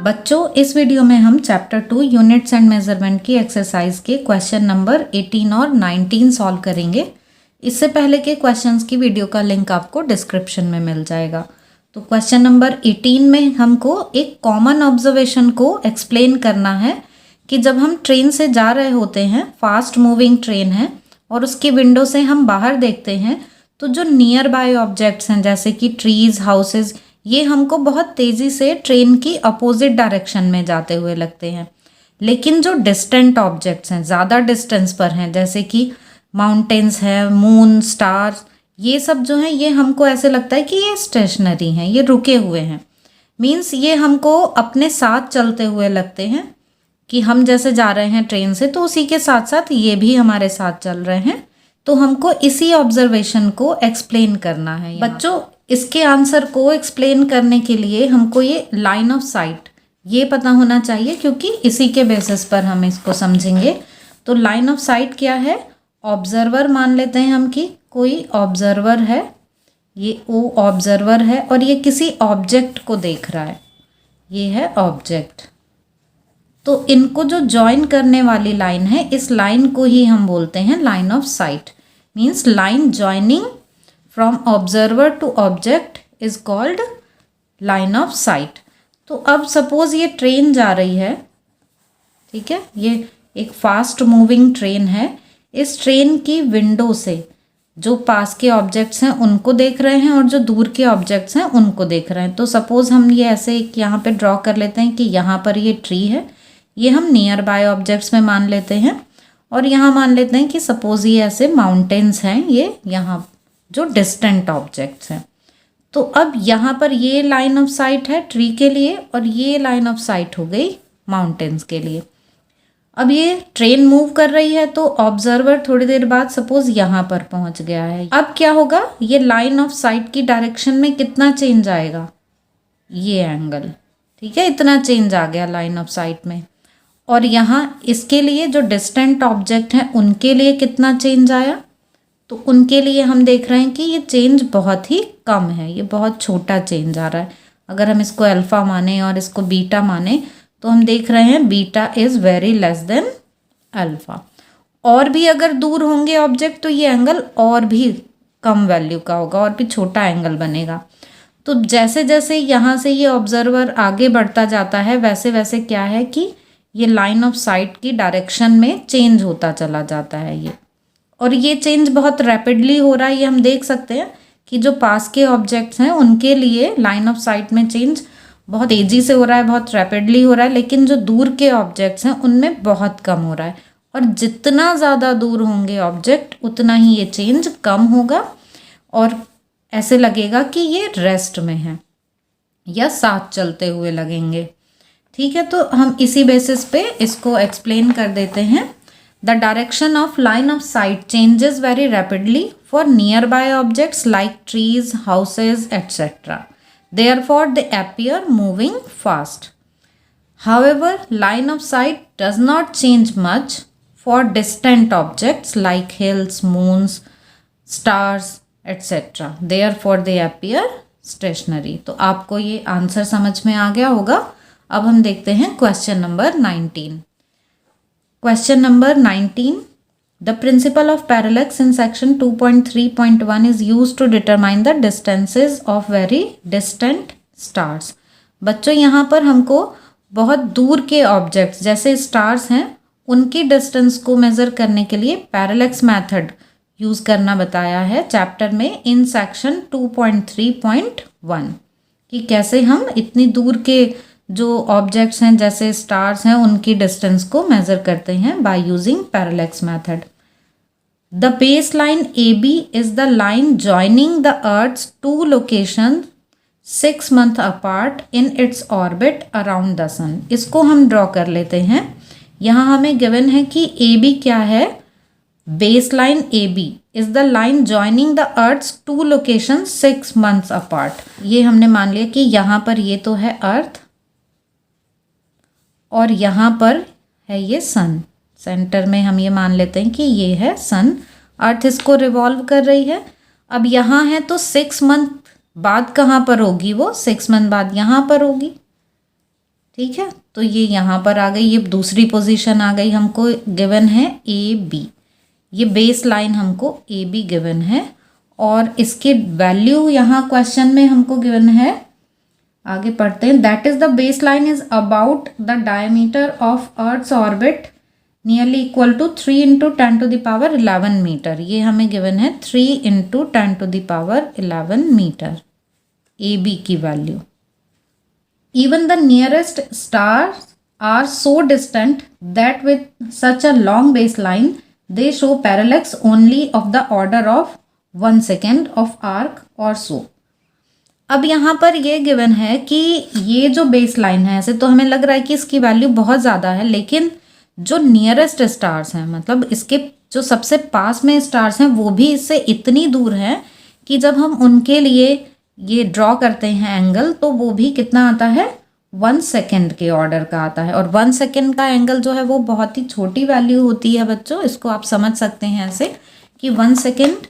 बच्चों, इस वीडियो में हम चैप्टर 2 यूनिट्स एंड मेजरमेंट की एक्सरसाइज के क्वेश्चन नंबर 18 और 19 सॉल्व करेंगे। इससे पहले के क्वेश्चंस की वीडियो का लिंक आपको डिस्क्रिप्शन में मिल जाएगा। तो क्वेश्चन नंबर 18 में हमको एक कॉमन ऑब्जर्वेशन को एक्सप्लेन करना है कि जब हम ट्रेन से जा रहे होते हैं, फास्ट मूविंग ट्रेन है, और उसकी विंडो से हम बाहर देखते हैं तो जो नियर बाय ऑब्जेक्ट्स हैं जैसे कि ट्रीज, हाउसेज, ये हमको बहुत तेज़ी से ट्रेन की अपोजिट डायरेक्शन में जाते हुए लगते हैं। लेकिन जो डिस्टेंट ऑब्जेक्ट्स हैं, ज़्यादा डिस्टेंस पर हैं, जैसे कि माउंटेन्स हैं, मून, स्टार्स, ये सब जो हैं ये हमको ऐसे लगता है कि ये स्टेशनरी हैं, ये रुके हुए हैं। मीन्स ये हमको अपने साथ चलते हुए लगते हैं कि हम जैसे जा रहे हैं ट्रेन से तो उसी के साथ साथ ये भी हमारे साथ चल रहे हैं। तो हमको इसी ऑब्जर्वेशन को एक्सप्लेन करना है। बच्चों, इसके आंसर को एक्सप्लेन करने के लिए हमको ये लाइन ऑफ साइट ये पता होना चाहिए, क्योंकि इसी के बेसिस पर हम इसको समझेंगे। तो लाइन ऑफ साइट क्या है? ऑब्जर्वर मान लेते हैं हम कि कोई ऑब्जर्वर है, ये वो ऑब्जर्वर है और ये किसी ऑब्जेक्ट को देख रहा है, ये है ऑब्जेक्ट। तो इनको जो जॉइन करने वाली लाइन है, इस लाइन को ही हम बोलते हैं line of sight. Means line joining from observer to object is called line of sight. तो अब सपोज ये ट्रेन जा रही है, ठीक है, ये एक फास्ट मूविंग ट्रेन है। इस ट्रेन की विंडो से जो पास के ऑब्जेक्ट्स हैं उनको देख रहे हैं और जो दूर के ऑब्जेक्ट्स हैं उनको देख रहे हैं। तो सपोज हम ये ऐसे एक यहाँ पे ड्रॉ कर लेते हैं कि यहाँ पर ये ट्री है, ये हम नियर बाय ऑब्जेक्ट्स में मान लेते हैं, और यहाँ मान लेते हैं कि सपोज ये ऐसे माउंटेन्स हैं, ये यहाँ जो डिस्टेंट ऑब्जेक्ट्स हैं। तो अब यहाँ पर ये लाइन ऑफ साइट है ट्री के लिए और ये लाइन ऑफ साइट हो गई माउंटेन्स के लिए। अब ये ट्रेन मूव कर रही है तो ऑब्जर्वर थोड़ी देर बाद सपोज यहाँ पर पहुँच गया है। अब क्या होगा? ये लाइन ऑफ साइट की डायरेक्शन में कितना चेंज आएगा? ये एंगल, ठीक है, इतना चेंज आ गया लाइन ऑफ साइट में। और यहाँ इसके लिए जो डिस्टेंट ऑब्जेक्ट हैं उनके लिए कितना चेंज आया? तो उनके लिए हम देख रहे हैं कि ये चेंज बहुत ही कम है, ये बहुत छोटा चेंज आ रहा है। अगर हम इसको अल्फ़ा माने और इसको बीटा माने तो हम देख रहे हैं beta is very less than alpha. और भी अगर दूर होंगे ऑब्जेक्ट तो ये एंगल और भी कम वैल्यू का होगा और भी छोटा एंगल बनेगा। तो जैसे जैसे यहाँ से ये ऑब्जर्वर आगे बढ़ता जाता है वैसे वैसे क्या है कि ये लाइन ऑफ साइट की डायरेक्शन में चेंज होता चला जाता है ये। और ये चेंज बहुत रैपिडली हो रहा है, ये हम देख सकते हैं कि जो पास के ऑब्जेक्ट्स हैं उनके लिए लाइन ऑफ साइट में चेंज बहुत तेज़ी से हो रहा है, बहुत रैपिडली हो रहा है, लेकिन जो दूर के ऑब्जेक्ट्स हैं उनमें बहुत कम हो रहा है। और जितना ज़्यादा दूर होंगे ऑब्जेक्ट उतना ही ये चेंज कम होगा और ऐसे लगेगा कि ये रेस्ट में है या साथ चलते हुए लगेंगे। ठीक है, तो हम इसी बेसिस पे इसको एक्सप्लेन कर देते हैं। The direction of line of site changes very rapidly for near by objects like trees, houses etcetera. Therefore, they appear moving fast. However, line of sight does not change much for distant objects like hills, moons, stars, etc. Therefore, they appear stationary. तो आपको ये answer समझ में आ गया होगा। अब हम देखते हैं question number 19। Question number 19, the principle of parallax in section 2.3.1 is used to determine the distances of very distant stars. बच्चों, यहाँ पर हमको बहुत दूर के ऑब्जेक्ट्स जैसे स्टार्स हैं उनकी डिस्टेंस को मेज़र करने के लिए पैरालैक्स मेथड यूज़ करना बताया है चैप्टर में इन सेक्शन 2.3.1 कि कैसे हम इतनी दूर के जो ऑब्जेक्ट्स हैं जैसे स्टार्स हैं उनकी डिस्टेंस को मेज़र करते हैं by using parallax method. The baseline AB is the line joining the Earth's two locations 6 months apart in its orbit around the sun. इसको हम ड्रॉ कर लेते हैं। यहाँ हमें गिवन है कि AB क्या है? Baseline AB is the line joining the Earth's two locations 6 months apart. ये हमने मान लिया कि यहाँ पर ये तो है अर्थ और यहाँ पर है ये सन। सेंटर में हम ये मान लेते हैं कि ये है सन, अर्थ इसको रिवॉल्व कर रही है। अब यहाँ है तो 6 मंथ बाद कहाँ पर होगी वो? 6 मंथ बाद यहाँ पर होगी। ठीक है, तो ये यहाँ पर आ गई, ये दूसरी पोजीशन आ गई, हमको गिवन है ए बी, ये बेस लाइन हमको ए बी गिवन है और इसके वैल्यू यहाँ क्वेश्चन में हमको गिवन है। आगे पढ़ते हैं। That is the base line is about the diameter of Earth's orbit nearly equal to 3 into 10 to the power 11 metre. ये हमें गिवन है 3 into 10 to the power 11 metre A B की value. Even the nearest stars are so distant that with such a long base line they show parallax only of the order of 1 second of arc और सो। अब यहाँ पर ये given है कि ये जो बेस लाइन है, ऐसे तो हमें लग रहा है कि इसकी वैल्यू बहुत ज़्यादा है, लेकिन जो नियरेस्ट स्टार्स हैं, मतलब इसके जो सबसे पास में स्टार्स हैं, वो भी इससे इतनी दूर हैं कि जब हम उनके लिए ये ड्रॉ करते हैं एंगल, तो वो भी कितना आता है, 1 सेकेंड के ऑर्डर का आता है। और 1 सेकेंड का एंगल जो है वो बहुत ही छोटी वैल्यू होती है बच्चों। इसको आप समझ सकते हैं ऐसे कि 1 सेकेंड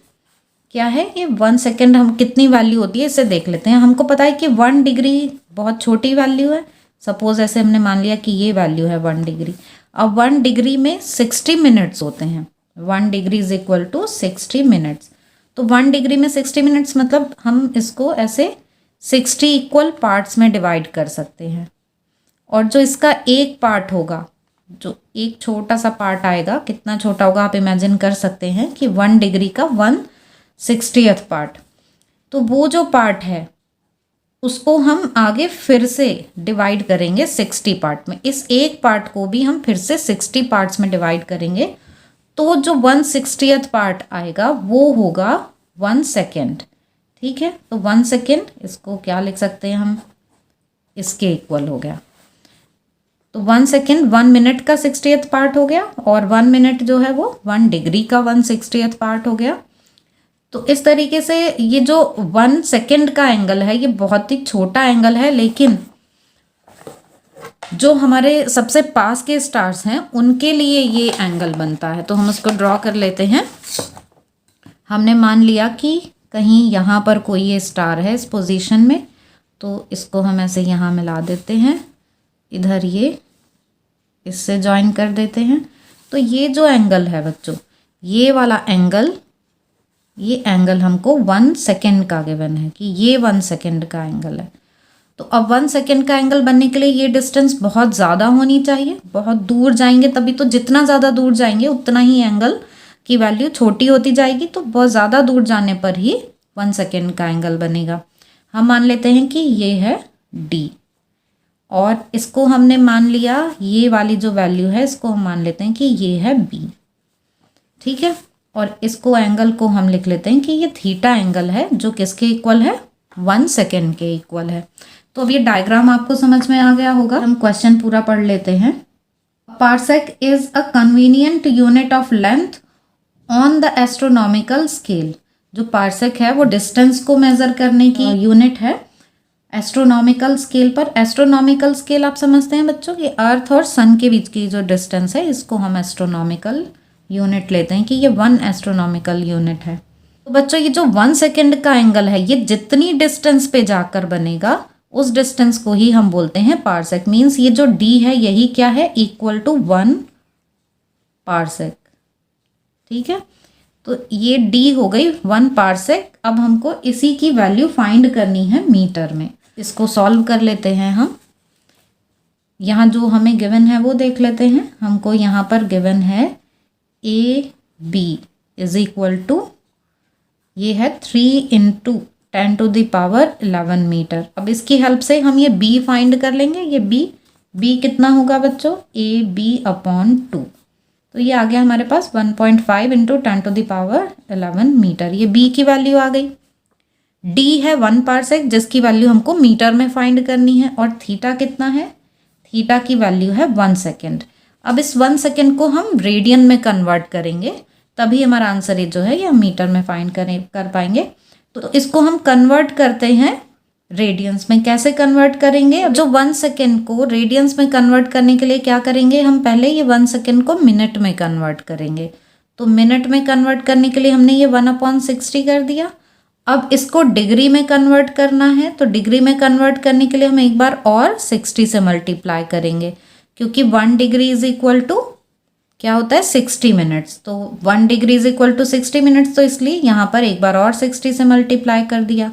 क्या है, ये 1 सेकेंड हम कितनी वैल्यू होती है इसे देख लेते हैं। हमको पता है कि 1 डिग्री बहुत छोटी वैल्यू है। सपोज ऐसे हमने मान लिया कि ये वैल्यू है 1 डिग्री। अब 1 डिग्री में 60 मिनट्स होते हैं। 1 degree is equal to 60 minutes. तो 1 डिग्री में 60 मिनट्स मतलब हम इसको ऐसे 60 इक्वल पार्ट्स में डिवाइड कर सकते हैं। और जो इसका एक पार्ट होगा, जो एक छोटा सा पार्ट आएगा, कितना छोटा होगा आप इमेजिन कर सकते हैं कि 1 डिग्री का 1/60th पार्ट। तो वो जो पार्ट है उसको हम आगे फिर से डिवाइड करेंगे 60 पार्ट में। इस एक पार्ट को भी हम फिर से 60 पार्ट्स में डिवाइड करेंगे, तो जो 1/60th पार्ट आएगा वो होगा 1 सेकेंड। ठीक है, तो 1 सेकेंड इसको क्या लिख सकते हैं हम, इसके इक्वल हो गया। तो 1 सेकेंड 1 मिनट का 60th पार्ट हो गया, और 1 मिनट जो है वो 1 डिग्री का 1/60th पार्ट हो गया। तो इस तरीके से ये जो 1 सेकेंड का एंगल है ये बहुत ही छोटा एंगल है, लेकिन जो हमारे सबसे पास के स्टार्स हैं उनके लिए ये एंगल बनता है। तो हम उसको ड्रॉ कर लेते हैं। हमने मान लिया कि कहीं यहाँ पर कोई ये स्टार है इस पोजीशन में, तो इसको हम ऐसे यहाँ मिला देते हैं, इधर ये इससे ज्वाइन कर देते हैं। तो ये जो एंगल है बच्चों, ये वाला एंगल, ये एंगल हमको 1 सेकेंड का गिवन है कि ये 1 सेकेंड का एंगल है। तो अब 1 सेकेंड का एंगल बनने के लिए ये डिस्टेंस बहुत ज़्यादा होनी चाहिए, बहुत दूर जाएंगे तभी तो, जितना ज़्यादा दूर जाएंगे उतना ही एंगल की वैल्यू छोटी होती जाएगी। तो बहुत ज़्यादा दूर जाने पर ही 1 सेकेंड का एंगल बनेगा। हम मान लेते हैं कि ये है D, और इसको हमने मान लिया, ये वाली जो वैल्यू है इसको हम मान लेते हैं कि ये है B। ठीक है, और इसको एंगल को हम लिख लेते हैं कि ये थीटा एंगल है, जो किसके इक्वल है, 1 सेकेंड के इक्वल है। तो अब ये डायग्राम आपको समझ में आ गया होगा। हम क्वेश्चन पूरा पढ़ लेते हैं। Parsec is a convenient unit of length on the astronomical scale. जो पार्सेक है वो डिस्टेंस को मेजर करने की यूनिट है एस्ट्रोनॉमिकल स्केल पर। एस्ट्रोनॉमिकल स्केल आप समझते हैं बच्चों कि अर्थ और सन के बीच की जो डिस्टेंस है, इसको हम एस्ट्रोनॉमिकल यूनिट लेते हैं कि ये 1 एस्ट्रोनॉमिकल यूनिट है। तो बच्चों ये जो 1 सेकेंड का एंगल है, ये जितनी डिस्टेंस पे जाकर बनेगा उस डिस्टेंस को ही हम बोलते हैं पार्सेक। मीन्स ये जो D है यही क्या है, इक्वल टू 1 पार्सेक। ठीक है, तो ये D हो गई 1 पार्सेक। अब हमको इसी की वैल्यू फाइंड करनी है मीटर में। इसको सॉल्व कर लेते हैं हम। यहाँ जो हमें गिवन है वो देख लेते हैं। हमको यहाँ पर गिवन है AB इज इक्वल टू, ये है 3 into 10 to the power 11 metre. अब इसकी हेल्प से हम ये B फाइंड कर लेंगे। ये B कितना होगा बच्चों, AB/2। तो ये आ गया हमारे पास 1.5 into 10 to the power 11 metre. ये B की वैल्यू आ गई। D है 1 पार्सेक, जिसकी वैल्यू हमको मीटर में फाइंड करनी है। और थीटा कितना है, थीटा की वैल्यू है 1 सेकेंड। अब इस 1 सेकेंड को हम रेडियन में कन्वर्ट करेंगे, तभी हमारा आंसर ये जो है ये हम मीटर में फाइंड कर पाएंगे। तो इसको हम कन्वर्ट करते हैं रेडियंस में। कैसे कन्वर्ट करेंगे, जो 1 सेकेंड को रेडियंस में कन्वर्ट करने के लिए क्या करेंगे, हम पहले ये 1 सेकेंड को मिनट में कन्वर्ट करेंगे। तो मिनट में कन्वर्ट करने के लिए हमने ये 1/60 कर दिया, अब इसको डिग्री में कन्वर्ट करना है, तो डिग्री में कन्वर्ट करने के लिए हम एक बार और 60 से मल्टीप्लाई करेंगे, क्योंकि 1 डिग्री इज इक्वल टू क्या होता है 60 मिनट्स। तो 1 degree is equal to 60 minutes, तो इसलिए यहाँ पर एक बार और 60 से मल्टीप्लाई कर दिया।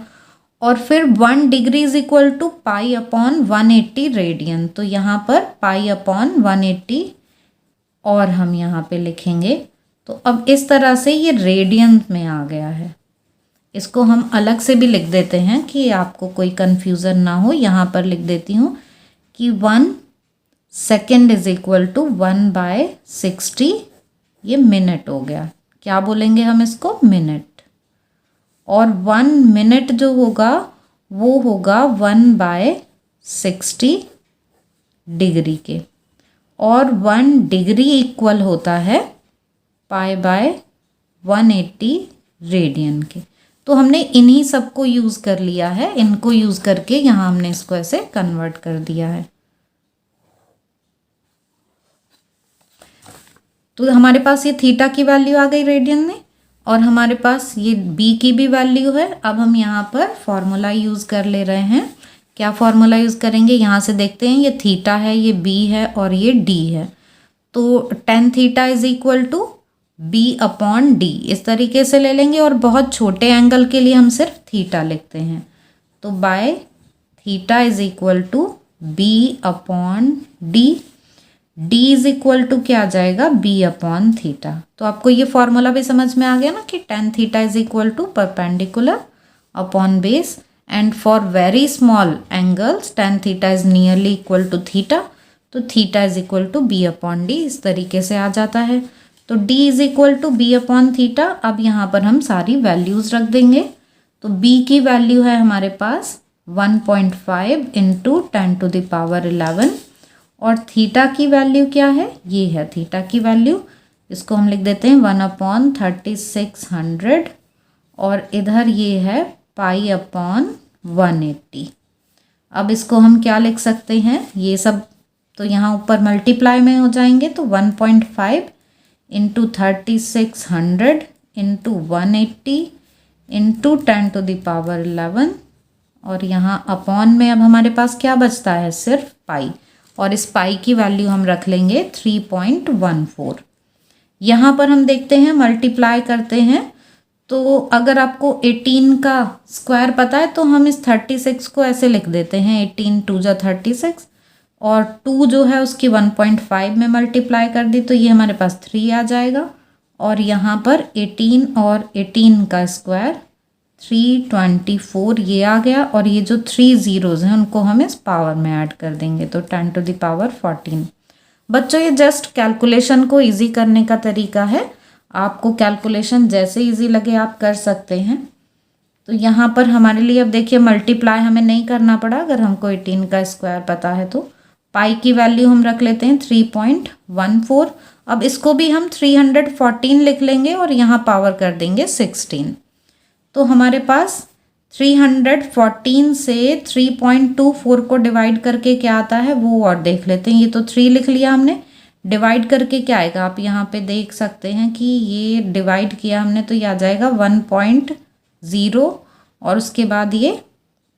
और फिर 1 degree is equal to pi upon 180 radian, तो यहाँ पर पाई अपॉन 180 और हम यहाँ पे लिखेंगे। तो अब इस तरह से ये रेडियन में आ गया है। इसको हम अलग से भी लिख देते हैं कि आपको कोई कन्फ्यूज़न ना हो। यहाँ पर लिख देती हूँ कि 1 सेकेंड इज इक्वल टू 1/60, ये मिनट हो गया। क्या बोलेंगे हम इसको? मिनट। और 1 मिनट जो होगा वो होगा 1/60 डिग्री के, और 1 डिग्री इक्वल होता है π/180 रेडियन के। तो हमने इन्हीं सबको यूज़ कर लिया है, इनको यूज़ करके यहाँ हमने इसको ऐसे कन्वर्ट कर दिया है। तो हमारे पास ये थीटा की वैल्यू आ गई रेडियन में, और हमारे पास ये बी की भी वैल्यू है। अब हम यहाँ पर फॉर्मूला यूज़ कर ले रहे हैं। क्या फॉर्मूला यूज़ करेंगे? यहाँ से देखते हैं, ये थीटा है, ये बी है और ये डी है। तो tan theta is equal to B upon D, इस तरीके से ले लेंगे। और बहुत छोटे एंगल के लिए हम सिर्फ थीटा लिखते हैं। तो by theta is equal to B upon D, D is equal to क्या आ जाएगा? B upon theta. तो आपको ये फॉर्मूला भी समझ में आ गया ना कि tan theta is equal to perpendicular upon base, and for very small angles tan theta is nearly equal to theta. तो theta is equal to B upon D, इस तरीके से आ जाता है। तो d is equal to B upon theta. अब यहाँ पर हम सारी वैल्यूज़ रख देंगे। तो b की वैल्यू है हमारे पास 1.5 इंटू 10⁻11, और थीटा की वैल्यू क्या है? ये है थीटा की वैल्यू। इसको हम लिख देते हैं 1/3600, और इधर ये है π/180। अब इसको हम क्या लिख सकते हैं? ये सब तो यहाँ ऊपर मल्टीप्लाई में हो जाएंगे। तो 1.5 इंटू 3600 इंटू 180 इंटू 10⁻11, और यहाँ अपॉन में अब हमारे पास क्या बचता है? सिर्फ पाई, और इस पाई की वैल्यू हम रख लेंगे 3.14। यहाँ पर हम देखते हैं, मल्टीप्लाई करते हैं, तो अगर आपको 18 का स्क्वायर पता है तो हम इस 36 को ऐसे लिख देते हैं, 18 2 जा 36, और 2 जो है उसकी 1.5 में मल्टीप्लाई कर दी तो ये हमारे पास 3 आ जाएगा। और यहाँ पर 18 और 18 का स्क्वायर 324 ये आ गया, और ये जो 3 ज़ीरोज़ हैं उनको हम इस पावर में ऐड कर देंगे, तो 10⁻14। बच्चों ये जस्ट कैलकुलेशन को इजी करने का तरीका है। आपको कैलकुलेशन जैसे इजी लगे आप कर सकते हैं। तो यहाँ पर हमारे लिए अब देखिए मल्टीप्लाई हमें नहीं करना पड़ा, अगर हमको 18 का स्क्वायर पता है तो। पाई की वैल्यू हम रख लेते हैं 3.14। अब इसको भी हम 314 लिख लेंगे और यहाँ पावर कर देंगे 16। तो हमारे पास 314 से 3.24 को डिवाइड करके क्या आता है वो और देख लेते हैं। ये तो 3 लिख लिया हमने, डिवाइड करके क्या आएगा आप यहाँ पे देख सकते हैं कि ये डिवाइड किया हमने तो ये आ जाएगा 1.0, और उसके बाद ये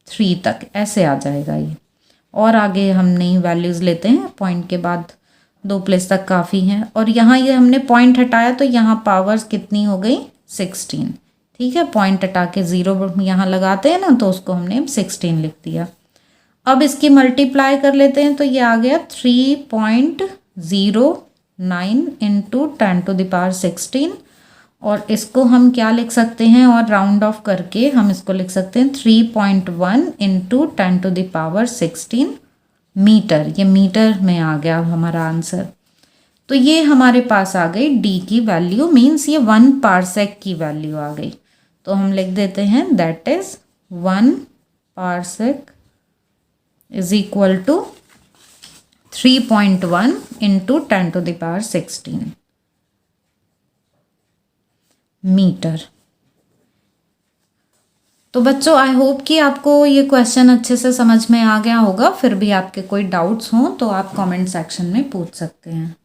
3 तक ऐसे आ जाएगा ये। और आगे हम नई वैल्यूज़ लेते हैं, पॉइंट के बाद 2 प्लेस तक काफ़ी हैं। और यहाँ ये हमने पॉइंट हटाया तो यहाँ पावर्स कितनी हो गई? 16। ठीक है, पॉइंट हटा के 0 यहाँ लगाते हैं ना, तो उसको हमने 16 लिख दिया। अब इसकी मल्टीप्लाई कर लेते हैं तो ये आ गया 3.09 इंटू 10⁻16, और इसको हम क्या लिख सकते हैं, और राउंड ऑफ करके हम इसको लिख सकते हैं 3.1 इंटू 10⁻16 मीटर। ये मीटर में आ गया हमारा आंसर। तो ये हमारे पास आ गई डी की वैल्यू, मीन्स ये 1 पार्सेक की वैल्यू आ गई। तो हम लिख देते हैं that is 1 parsec is equal to 3.1 into 10⁻16 metre. तो बच्चों आई होप कि आपको ये क्वेश्चन अच्छे से समझ में आ गया होगा। फिर भी आपके कोई डाउट्स हों तो आप कमेंट सेक्शन में पूछ सकते हैं।